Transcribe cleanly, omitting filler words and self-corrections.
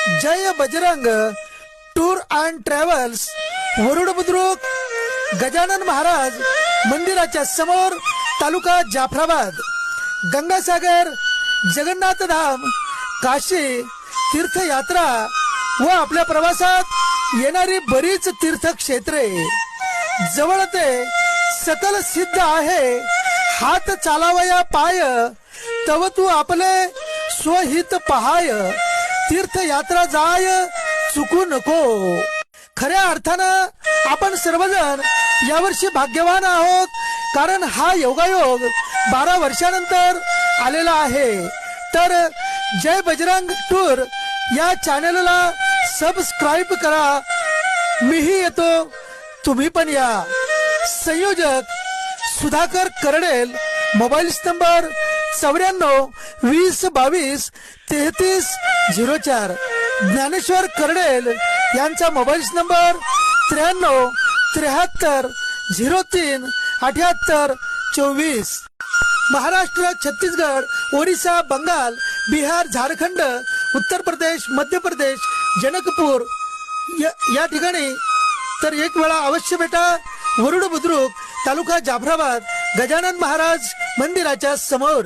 Jai Bajrang tour and travels Warud Budruk Gajanan Maharaj मंदिराच्या समोर, तालुका जाफराबाद, गंगासागर, जगन्नाथ धाम, काशी तीर्थयात्रा व आपल्या प्रवासात येणारी बरीच तीर्थक्षेत्रे, जवळ ते सकल सिद्ध आहे, हात चालावया पाय, तव तू आपले स्वहित पहाय, तीर्थयात्रा जाय चुकू नको। खऱ्या अर्थानं आपण सर्वजण यावर्षी भाग्यवान आहोत, कारण हा योगायोग 12 वर्षानंतर आलेला आहे। तर जय बजरंग टूर या चॅनलला सबस्क्राईब करा। मीही येतो, तुम्ही पण या। संयोजक सुधाकर करडेल, मोबाईल नंबर 94 20 22 33 04। ज्ञानेश्वर करडेल यांचा मोबाईल नंबर 93 73 03 78 24। महाराष्ट्र, छत्तीसगड, ओडिसा, बंगाल, बिहार, झारखंड, उत्तर प्रदेश, मध्य प्रदेश, जनकपूर या ठिकाणी तर एक वेळा अवश्य भेटा। वरुड बुद्रुक, तालुका जाफराबाद, गजानन महाराज मंदिराच्या समोर।